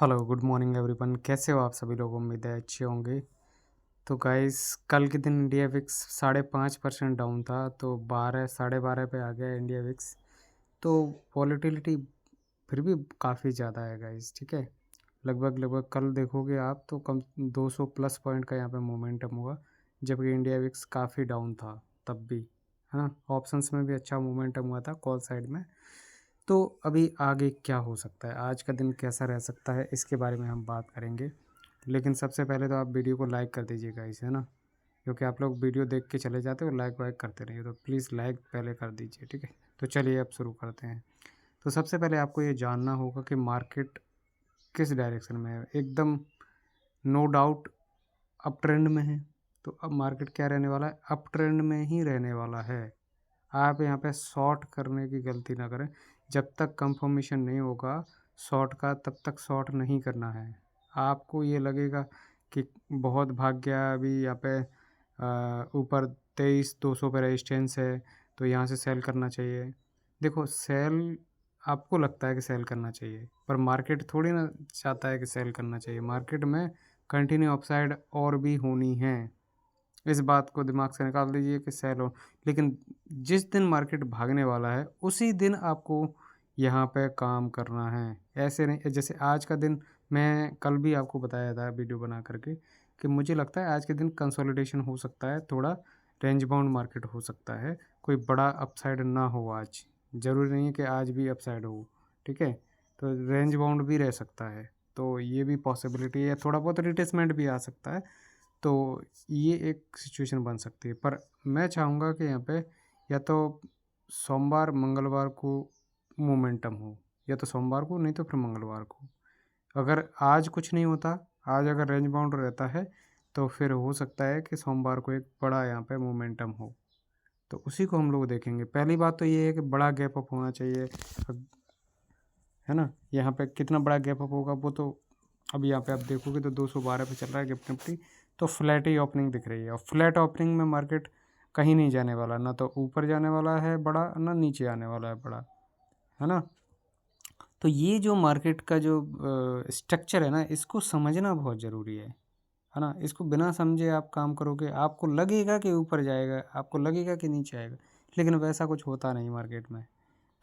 Hello good morning everyone. कैसे हो आप सभी लोग? उम्मीद है अच्छे होंगे। तो गाइस, कल के दिन इंडिया विक्स 5.5% डाउन था, तो 12 साढ़े 12 पे आ गया इंडिया विक्स। तो वॉलेटिलिटी फिर भी काफ़ी ज़्यादा है गाइस, ठीक है। लगभग लगभग कल देखोगे आप तो कम 200 प्लस पॉइंट का यहाँ पे मोमेंटम हुआ, जबकि इंडिया विक्स काफ़ी डाउन था तब भी, है ना। ऑप्शंस में भी अच्छा मोमेंटम हुआ था कॉल साइड में। तो अभी आगे क्या हो सकता है, आज का दिन कैसा रह सकता है, इसके बारे में हम बात करेंगे। लेकिन सबसे पहले तो आप वीडियो को लाइक कर दीजिएगा इसे, है ना। क्योंकि आप लोग वीडियो देख के चले जाते हो, लाइक वाइक करते रहिए, तो प्लीज़ लाइक पहले कर दीजिए, ठीक है। तो चलिए अब शुरू करते हैं। तो सबसे पहले आपको ये जानना होगा कि मार्केट किस डायरेक्शन में है। एकदम नो डाउट अप ट्रेंड में है। तो अब मार्केट क्या रहने वाला है, अप ट्रेंड में ही रहने वाला है। आप यहाँ पे शॉर्ट करने की गलती ना करें। जब तक कंफर्मेशन नहीं होगा शॉर्ट का, तब तक शॉर्ट नहीं करना है। आपको ये लगेगा कि बहुत भाग गया, अभी यहाँ पे ऊपर 23,200 पे रेजिस्टेंस है, तो यहाँ से सेल करना चाहिए। देखो, सेल आपको लगता है कि सेल करना चाहिए, पर मार्केट थोड़ी ना चाहता है कि सेल करना चाहिए। मार्केट में कंटिन्यू अपसाइड और भी होनी है। इस बात को दिमाग से निकाल दीजिए कि सेल हो। लेकिन जिस दिन मार्केट भागने वाला है उसी दिन आपको यहाँ पे काम करना है। ऐसे नहीं जैसे आज का दिन, मैं कल भी आपको बताया था वीडियो बना करके कि मुझे लगता है आज के दिन कंसोलिडेशन हो सकता है, थोड़ा रेंज बाउंड मार्केट हो सकता है। कोई बड़ा अपसाइड ना हो आज, ज़रूरी नहीं है कि आज भी अपसाइड हो, ठीक है। तो रेंज बाउंड भी रह सकता है, तो ये भी पॉसिबिलिटी है। थोड़ा बहुत रिट्रेसमेंट भी आ सकता है, तो ये एक सिचुएशन बन सकती है। पर मैं चाहूँगा कि यहाँ पे या तो सोमवार मंगलवार को मोमेंटम हो, या तो सोमवार को, नहीं तो फिर मंगलवार को। अगर आज कुछ नहीं होता, आज अगर रेंज बाउंड रहता है, तो फिर हो सकता है कि सोमवार को एक बड़ा यहाँ पे मोमेंटम हो, तो उसी को हम लोग देखेंगे। पहली बात तो ये है कि बड़ा गैप अप होना चाहिए, है ना। यहाँ पे कितना बड़ा गैप अप होगा वो तो अब यहाँ पे आप देखोगे तो 212 पे चल रहा है गिफ्ट निफ्टी, तो फ्लैट ही ओपनिंग दिख रही है। और फ्लैट ओपनिंग में मार्केट कहीं नहीं जाने वाला, ना तो ऊपर जाने वाला है बड़ा, ना नीचे आने वाला है बड़ा, है ना। तो ये जो मार्केट का जो स्ट्रक्चर है ना, इसको समझना बहुत ज़रूरी है ना। इसको बिना समझे आप काम करोगे, आपको लगेगा कि ऊपर जाएगा, आपको लगेगा कि नीचे आएगा, लेकिन वैसा कुछ होता नहीं मार्केट में,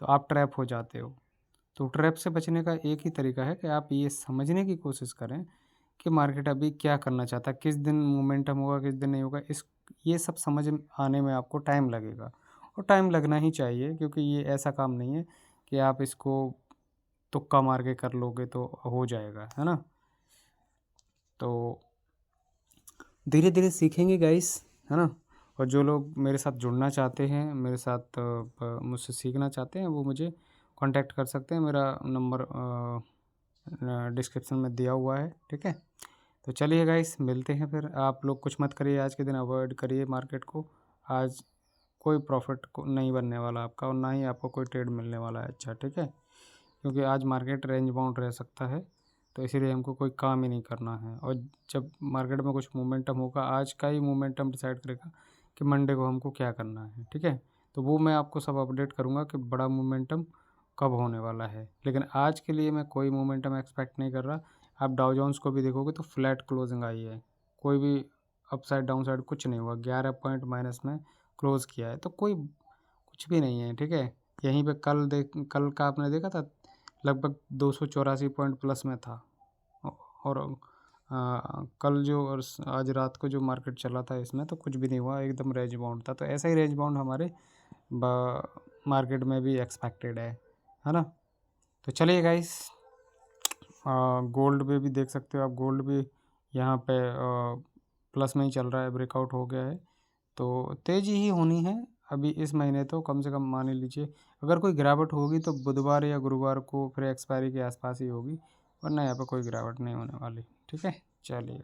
तो आप ट्रैप हो जाते हो। तो ट्रैप से बचने का एक ही तरीका है कि आप ये समझने की कोशिश करें कि मार्केट अभी क्या करना चाहता है, किस दिन मोमेंटम होगा, किस दिन नहीं होगा। ये सब समझ में आने में आपको टाइम लगेगा, और टाइम लगना ही चाहिए, क्योंकि ये ऐसा काम नहीं है कि आप इसको तुक्का मार के कर लोगे तो हो जाएगा, है ना। तो धीरे धीरे सीखेंगे गाइस, है ना। और जो लोग मेरे साथ जुड़ना चाहते हैं, मेरे साथ मुझसे सीखना चाहते हैं, वो मुझे कांटेक्ट कर सकते हैं। मेरा नंबर डिस्क्रिप्शन में दिया हुआ है, ठीक है। तो चलिए गाइस, मिलते हैं फिर। आप लोग कुछ मत करिए आज के दिन, अवॉइड करिए मार्केट को। आज कोई प्रॉफिट को नहीं बनने वाला आपका, और ना ही आपको कोई ट्रेड मिलने वाला है अच्छा, ठीक है। क्योंकि आज मार्केट रेंज बाउंड रह सकता है, तो इसीलिए हमको कोई काम ही नहीं करना है। और जब मार्केट में कुछ मोमेंटम होगा, आज का ही मोमेंटम डिसाइड करेगा कि मंडे को हमको क्या करना है, ठीक है। तो वो मैं आपको सब अपडेट करूँगा कि बड़ा मोमेंटम कब होने वाला है। लेकिन आज के लिए मैं कोई मोमेंटम एक्सपेक्ट नहीं कर रहा। आप डाउ जोन्स को भी देखोगे तो फ्लैट क्लोजिंग आई है, कोई भी अपसाइड डाउन साइड कुछ नहीं हुआ। 11 पॉइंट माइनस में क्लोज़ किया है, तो कोई कुछ भी नहीं है, ठीक है। यहीं पे कल का आपने देखा था, लगभग 284 पॉइंट प्लस में था। और कल जो और आज रात को जो मार्केट चला था, इसमें तो कुछ भी नहीं हुआ, एकदम रेंज बाउंड था। तो ऐसा ही रेंज बाउंड हमारे मार्केट में भी एक्सपेक्टेड है ना। तो चलिए गाइस, गोल्ड पे भी देख सकते हो आप। गोल्ड भी यहाँ पे प्लस में ही चल रहा है, ब्रेकआउट हो गया है। तो तेज़ी ही होनी है अभी इस महीने, तो कम से कम मान ही लीजिए अगर कोई गिरावट होगी तो बुधवार या गुरुवार को, फिर एक्सपायरी के आसपास ही होगी, वरना यहाँ पे कोई गिरावट नहीं होने वाली, ठीक है। चलिए।